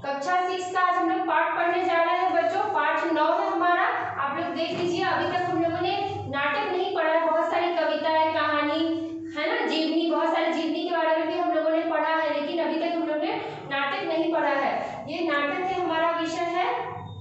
कक्षा 6 का आज हम लोग पाठ पढ़ने जा रहे हैं बच्चों। पाठ 9 है हमारा। आप लोग देख लीजिए, अभी तक हम लोगों ने नाटक नहीं पढ़ा है। बहुत सारी कविताएं, कहानी है ना, जीवनी, बहुत सारी जीवनी के बारे में भी हम लोगों ने पढ़ा है, लेकिन अभी तक हम लोग ने नाटक नहीं पढ़ा है। ये नाटक है, हमारा विषय है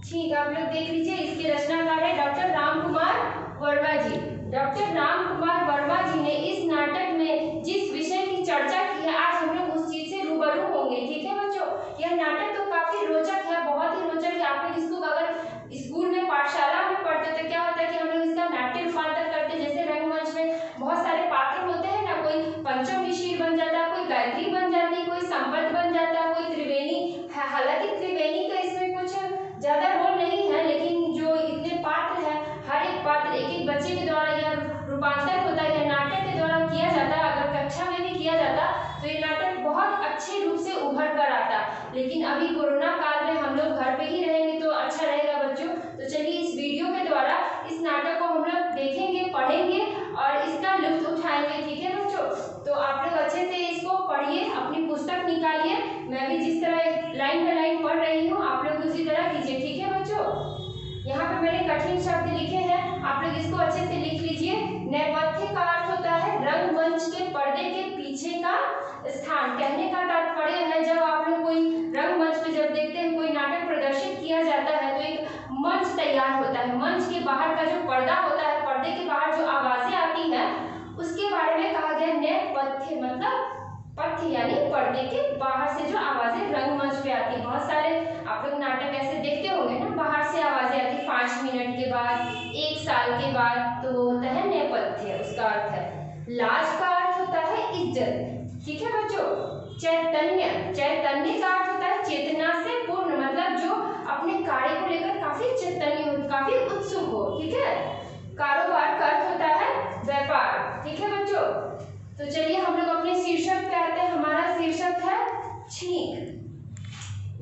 छींक। आप लोग देख लीजिए, इसके रचनाकार है डॉक्टर राम कुमार वर्मा जी। डॉक्टर राम कुमार वर्मा जी ने इस नाटक में जिस विषय की चर्चा की है, आज हम लोग उस चीज से रूबरू होंगे। ठीक है बच्चों, यह नाटक तो काफी रोचक है, बहुत ही रोचक है। आप लोग इसको अगर स्कूल में, पाठशाला में पढ़ते तो क्या होता है कि हम लोग इसका नाट्य रूपांतर करते। जैसे रंगमंच में बहुत सारे पात्र होते हैं ना, कोई पंचम मिश्र बन जाता है, कोई गायत्री बन जाती, कोई संपत बन जाता है, कोई त्रिवेणी। हालांकि त्रिवेणी का इसमें कुछ ज्यादा रोल नहीं है, लेकिन जो इतने पात्र है, हर एक पात्र एक एक बच्चे के द्वारा यह रूपांतर होता है, नाटक के द्वारा किया जाता है। अगर कक्षा में भी किया जाता तो ये नाटक बहुत अच्छे रूप से उभर कर आता। लेकिन अभी कोरोना काल में हम लोग घर पे ही रहेंगे तो अच्छा रहेगा बच्चों। तो चलिए इस वीडियो के द्वारा इस नाटक को हम लोग देखेंगे, पढ़ेंगे और इसका लुत्फ उठाएंगे। ठीक है बच्चों, तो आप लोग अच्छे से इसको पढ़िए, अपनी पुस्तक निकालिए। मैं भी जिस तरह लाइन बाय लाइन पढ़ रही हूँ, आप लोग उसी तरह कीजिए। ठीक है बच्चों, यहाँ पे मैंने कठिन शब्द लिखे हैं, आप लोग इसको अच्छे से लिख लीजिए। नेपथ्य का अर्थ होता है रंगमंच के पर्दे के पीछे का स्थान। कहने का तात्पर्य है, जब आप लोग कोई रंगमंच पे जब देखते हैं कोई नाटक प्रदर्शित किया जाता है तो एक मंच तैयार होता है। मंच के बाहर का जो पर्दा होता है, पर्दे के बाहर जो आवाजें आती हैं, उसके बारे में कहा गया नेपथ्य। मतलब पथ्य यानी पर्दे के बाहर से जो आवाजें रंगमंच पे आती है। बहुत सारे आप लोग नाटक ऐसे देखते होंगे ना, बाहर से आवाजें आती 5 मिनट के बाद, 1 साल के बाद, तो वो होता है नेपथ्य। उसका अर्थ है लाज का अर्थ होता है इज्जत। ठीक है बच्चों, चैतन्य, चैतन्य का अर्थ होता है चेतना से पूर्ण, मतलब जो अपने कार्य को लेकर काफी चैतन्य हो, काफी उत्सुक हो। ठीक है, कारोबार का अर्थ होता है व्यापार। ठीक है बच्चों, तो चलिए हम लोग अपने शीर्षक पे आते हैं। हमारा शीर्षक है छींक।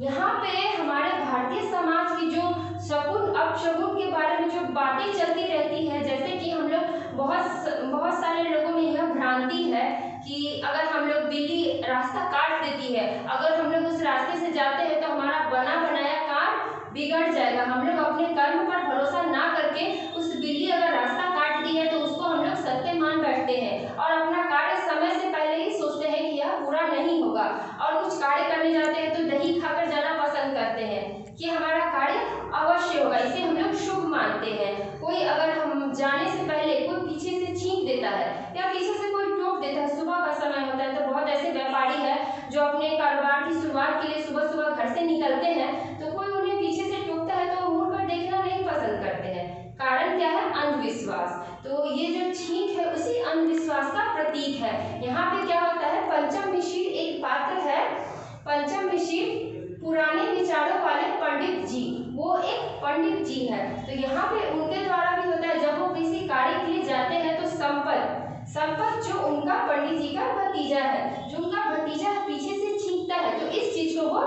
यहाँ पे हमारे भारतीय समाज की जो शगुन अपशगुन के बारे में जो बातें चलती रहती है, जैसे कि हम लोग बहुत सारे लोगों में यह भ्रांति है कि अगर हम लोग बिल्ली रास्ता काट देती है, अगर हम लोग उस रास्ते से जाते हैं तो हमारा बना बनाया काम बिगड़ जाएगा। हम लोग अपने कर्म पर भरोसा ना करके उस बिल्ली अगर रास्ता काट दी है तो उसको हम लोग सत्य मान बैठते हैं और अपना कार्य समय से पहले ही सोचते हैं कि यह पूरा नहीं होगा, और कुछ कार्य करने जाते हैं तो दही खाकर जाना पसंद करते हैं कि हमारा कार्य अवश्य होगा। इसे हम लोग शुभ मानते हैं। कोई अगर हम जाने से पहले कोई पीछे से छींक देता है या पीछे से कोई टोक देता है, सुबह का समय होता है, तो बहुत ऐसे व्यापारी है जो अपने कारोबार की शुरुआत के लिए सुबह सुबह घर से निकलते हैं, तो कोई उन्हें पीछे से टोकता है तो मुड़ कर देखना नहीं पसंद करते हैं। कारण क्या है? अंधविश्वास। तो ये जो छींक है उसी अंधविश्वास का प्रतीक है। यहाँ पे क्या होता है, पंचम मिश्र एक पात्र है। पंचम मिश्र पुराने विचारों वाले पंडित जी, वो एक पंडित जी है। तो यहाँ पे उनके द्वारा भी होता है, जब वो किसी कार्य के लिए जाते हैं तो संपत जो उनका पंडित जी का भतीजा है, जो उनका भतीजा पीछे से छींकता है, तो इस चीज को वो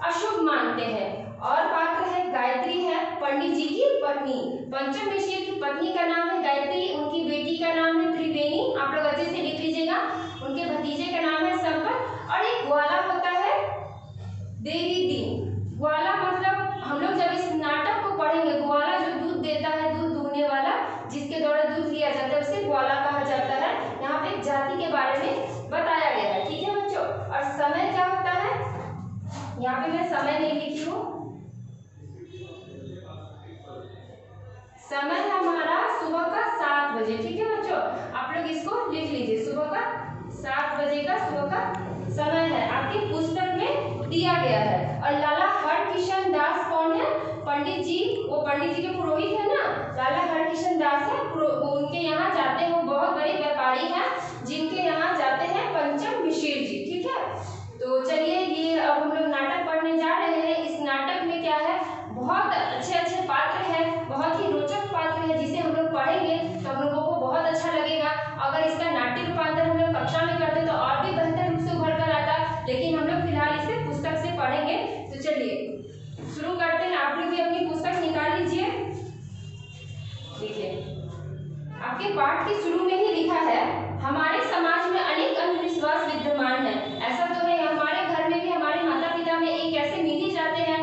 अशुभ मानते हैं। और पात्र है गायत्री, है पंडित जी की पत्नी। पंचम मिश्र की पत्नी का नाम है गायत्री, उनकी बेटी का नाम है त्रिवेणी। आप लोग अच्छे से लिख लीजिएगा। उनके भतीजे का नाम है संपत। और एक ग्वाला होता है देवी दिन। ग्वाला मतलब हम लोग जब इस नाटक को पढ़ेंगे, ग्वाला जो दूध देता है, दूध दूहने वाला, जिसके द्वारा दूध लिया जाता है, उसे ग्वाला कहा जाता है। यहाँ पे एक जाति के बारे में बताया गया है। ठीक है बच्चों, और समय क्या होता है, यहाँ पे मैं समय नहीं लिखी हूँ। समय हमारा सुबह का 7 बजे। ठीक है बच्चों, आप लोग इसको लिख लीजिए। सुबह का 7 बजे का सुबह का समय है, आपकी पुस्तक में दिया गया है। और लाला हरकिशन दास कौन है? पंडित जी, वो पंडित जी के पुरोहित है ना, लाला हरकिशन दास है। उनके यहाँ जाते हैं, वो बहुत बड़े व्यापारी हैं जिनके यहाँ जाते हैं पंचम मिश्र जी। ठीक है, तो चलिए ये अब हम लोग नाटक पढ़ने जा रहे हैं। इस नाटक में क्या है, बहुत अच्छे अच्छे पात्र है, बहुत ही रोचक पात्र है, जिसे हम लोग पढ़ेंगे तो हम लोगों को बहुत अच्छा लगेगा। अगर इसका नाट्य रूपांतर हम लोग कक्षा में करते तो और भी बेहतर रूप से उभर कर आता, लेकिन हम लोग फिलहाल इसे पुस्तक से पढ़ेंगे। तो चलिए शुरू करते हैं। आप लोग भी अपनी पुस्तक निकाल लीजिए। देखिए, आपके पाठ के शुरू में ही लिखा है, हमारे समाज में अनेक अंधविश्वास विद्यमान है। ऐसा तो है, हमारे घर में भी हमारे माता पिता में एक ऐसे मिल ही जाते हैं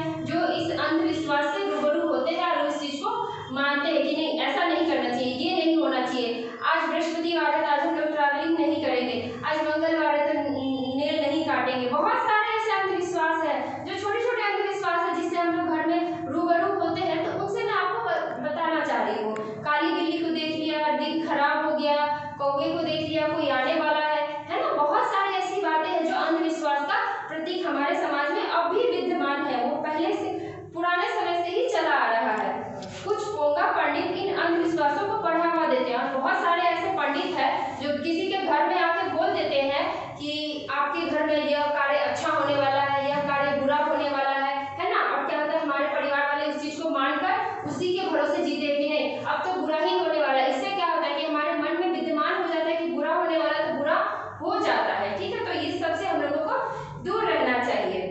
नहीं, ऐसा नहीं करना चाहिए, ये नहीं होना चाहिए, आज बृहस्पतिवार है तो आज हम लोग ट्रैवलिंग नहीं करेंगे, आज मंगलवार है तो नेल नहीं काटेंगे। बहुत सारे ऐसे अंधविश्वास है, जो छोटे छोटे अंधविश्वास है जिससे हम लोग घर में रूबरू होते हैं, तो उनसे मैं आपको बताना चाह रही हूँ। काली बिल्ली को देख लिया, दिन खराब हो गया, कौवे को देख लिया, कोई आने वाला है ना। बहुत सारी ऐसी बातें हैं जो अंधविश्वास का प्रतीक हमारे समाज में अब भी विद्यमान है, वो पहले से पुराने समय से ही चला आ रहा है। कुछ पोंगा पंडित इन अंधविश्वासों को बढ़ावा देते हैं, और बहुत सारे ऐसे पंडित हैं जो किसी के घर में आके बोल देते हैं कि आपके घर में यह कार्य अच्छा होने वाला है, यह कार्य बुरा होने वाला है ना। और क्या होता है, हमारे परिवार वाले उस चीज को मानकर उसी के भरोसे जीते कि नहीं अब तो बुरा ही होने वाला है। इससे क्या होता है कि हमारे मन में विद्यमान हो जाता है कि बुरा होने वाला है तो बुरा हो जाता है, ठीक है। तो इस सबसे हम लोगों को दूर रहना चाहिए।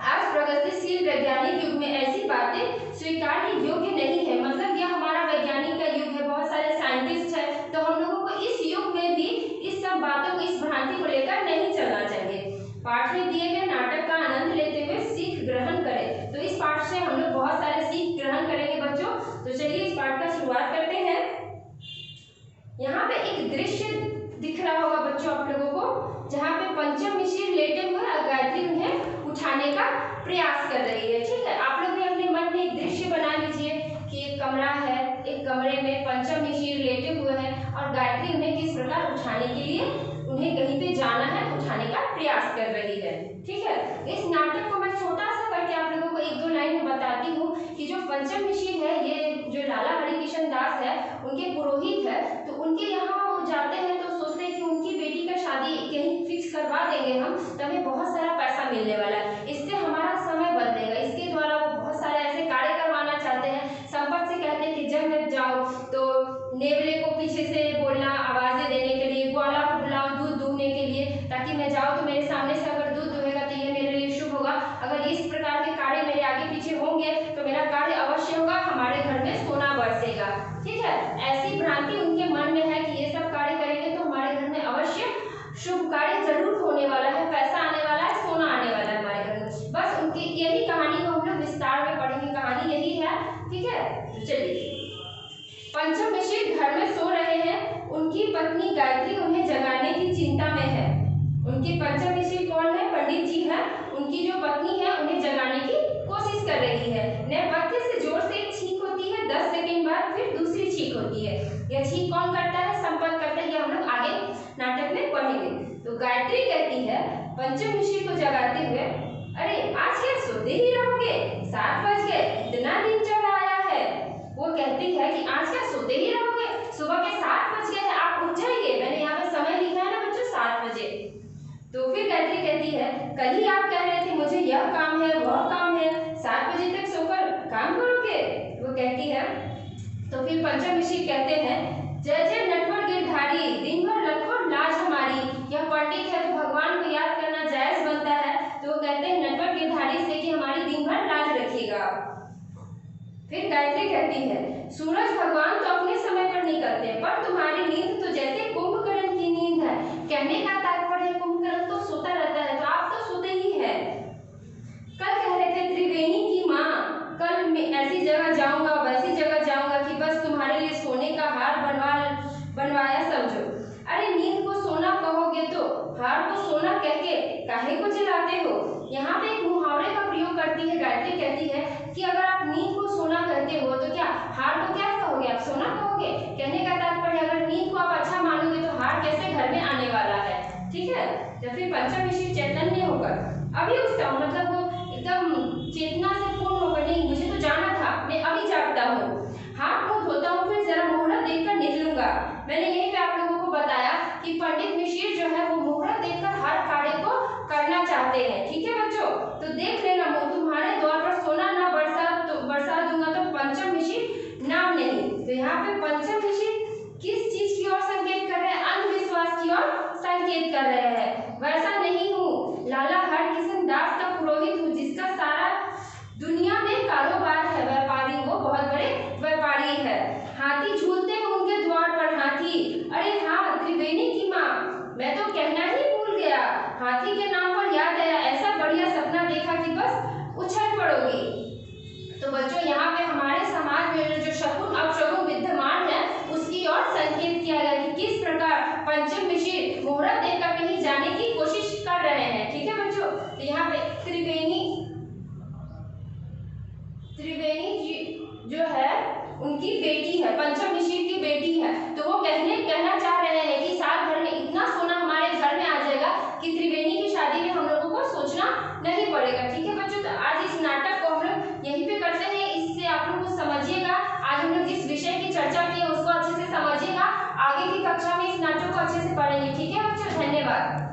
आज प्रगतिशील वैज्ञानिक युग में ऐसी बातें स्वीकारने योग्य नहीं है, मतलब यह हमारा वैज्ञानिक का युग है, बहुत सारे साइंटिस्ट हैं, तो हम लोगों को इस युग में भी इस सब बातों को, इस भ्रांति को लेकर नहीं चलना चाहिए। पाठ में दिए गए नाटक का आनंद लेते हुए सीख ग्रहण करें। तो इस पाठ से हम लोग बहुत सारे सीख ग्रहण करेंगे बच्चों। तो चलिए इस पाठ का शुरुआत करते हैं। यहाँ पे एक दृश्य दिख रहा होगा बच्चों आप लोगों को, जहाँ पे पंचम मिश्र लेटे हुए और गायत्री उन्हें उठाने का प्रयास कर रही है, ठीक है। आप लोग भी अपने मन में एक दृश्य बना लीजिए कि एक कमरा है, एक कमरे में पंचम मिश्र लेटे हुए हैं और गायत्री उन्हें किस प्रकार उठाने के लिए, उन्हें कहीं पे जाना है, उठाने का प्रयास कर रही है, ठीक है। इस नाटक को मैं छोटा सा करके आप लोगों को एक दो लाइन में बताती हूँ कि जो पंचम मिश्र है, ये जो लाला हरिकिशन दास है उनके पुरोहित है, तो उनके यहाँ वो जाते हैं तो सोचते हैं कि उनकी बेटी का शादी कहीं फिक्स करवा देंगे हम, तो हमें बहुत सारा पैसा मिलने वाला है, इससे हमारा समय बदलेगा। इसके द्वारा वो बहुत सारे ऐसे कार्य करवाना चाहते हैं। संपत से कहते हैं कि जब मैं जाओ तो नेवले को पीछे से बोलना आवाजें देने के लिए, ग्वाला को बुलाओ दूध दूहने के लिए, ताकि मैं जाऊँ तो मेरे सामने से अगर दूध दुहेगा तो ये मेरे लिए शुभ होगा। अगर इस प्रकार के कार्य मेरे आगे पीछे होंगे तो मेरा कार्य अवश्य होगा, हमारे घर में सोना बरसेगा, ठीक है। ऐसी भ्रांति उनके मन में है कि ये सब कार्य करेंगे तो हमारे घर में अवश्य शुभ कार्य जरूर होने वाला है, पैसा आने वाला है, सोना आने वाला है हमारे घर में। बस उनकी यही कहानी को हम लोग विस्तार में पढ़ेंगे, कहानी यही है, ठीक है। तो चलिए, पंचम मिश्र घर में सो रहे हैं, उनकी पत्नी गायत्री उन्हें जगाने की चिंता में है। उनके पंचम मिश्र कौन है, पंडित जी हैं, उनकी जो पत्नी है उन्हें जगाने की कोशिश कर रही है। नेपथ्य से जोर से एक छींक होती है, 10 सेकंड बाद फिर दूसरी छींक होती है। यह छींक कौन करता है, संपत करता है, ये हम लोग आगे नाटक में पढ़ेंगे। तो गायत्री कहती है पंचम मिश्र को जगाते हुए, अरे आज क्या सोते ही रहोगे, 7 बज गए, इतना दिन चढ़ आया है। वो कहती है कि आज क्या सोते ही रहोगे, सुबह के 7 बज गए हैं, आप उठ जाइए, मैंने यहाँ पे समय लिखा है ना बच्चों 7 बजे। तो फिर गायत्री कहती है कल ही आप कह रहे थे मुझे यह काम है वह काम है, 7 बजे तक सोकर काम करोगे। वो कहती है, तो फिर पंचम मिश्र कहते हैं जय जय नटवर गिरधारी, दिन भर रखो लाज हमारी। यह पंडित है तो भगवान को याद करना जायज बनता है, तो वो कहते हैं नटवर गिरधारी से कि हमारी दिन भर लाज रखिएगा। फिर गायत्री कहती है सूरज भगवान तो अपने समय पर निकलते, पर तुम्हारी नींद तो जैसे कुंभकर्ण की नींद है। कहने का तात्पर्य कुंभकर्ण तो सोता रहता है, तो आप तो सोते ही है। कल कह रहे थे त्रिवेणी की माँ, कल मैं ऐसी जगह जाऊंगा वैसी जगह जाऊंगा कि बस तुम्हारे लिए सोने का हार बनवाया समझो। अरे नींद को सोना कहोगे तो हार को सोना कह के काहे को जलाते हो। यहाँ पे एक मुहावरे का प्रयोग करती है गायत्री, कहती है कि अगर आप नींद को सोना कहते हो तो क्या हार को क्या कहोगे, आप सोना कहोगे। कहने का तात्पर्य अगर नींद को आप अच्छा मानोगे तो हार कैसे घर में आने वाला है, ठीक है। जब फिर पंचम मिश्र चैतन्य होकर अभी उठता हूँ, मतलब वो एकदम चेतना से पूर्ण होकर, नहीं मुझे तो जाना था, मैं अभी जागता हूँ, हाथ मुंह धोता हूँ, फिर जरा मुहूर्त देखकर निकलूंगा। मैंने यहीं पे आप लोगों को बताया कि पंडित मिश्र जो है वो मुहूर्त देखकर हर कार्य को करना चाहते हैं, ठीक है बच्चों। तो देख लेना, तुम्हारे द्वार पर सोना ना बरसा दूंगा तो पंचम मिश्र नाम नहीं। तो यहाँ पे पंचम मिश्र किस चीज की ओर संकेत कर रहे हैं, अंधविश्वास की ओर संकेत कर रहे हैं। वैसा नहीं हूँ, लाला हरकिशन दास का पुरोहित हूँ, जिसका सारा दुनिया में कारोबार है, व्यापारी, वो बहुत बड़े व्यापारी है। हाथी झूलते हैं उनके द्वार पर हाथी, अरे हाँ त्रिवेणी की माँ, मैं तो कहना ही भूल गया, हाथी के नाम पर याद आया, ऐसा बढ़िया सपना देखा कि बस उछल पड़ोगी। तो बच्चों यहाँ पे हमारे समाज में जो शकुन अपशकुन जाने की कोशिश कर रहे हैं। ठीक है बच्चों, तो यहाँ पे त्रिवेणी जो है उनकी बेटी है, पंचम मिश्र की बेटी है, तो वो कहना चाह रहे हैं कि साल भर में इतना सोना हमारे घर में आ जाएगा कि त्रिवेणी की शादी में हम लोगों को सोचना नहीं पड़ेगा। ठीक है बच्चों, तो आज इस नाटक को हम लोग यहीं पे करते हैं। इससे आप लोग कुछ समझिएगा, आज हम लोग जिस विषय की चर्चा की है उसको अच्छे से समझिएगा, आगे की कक्षा में इस नाटक को अच्छे से पढ़ेंगे। ठीक है बच्चों, धन्यवाद।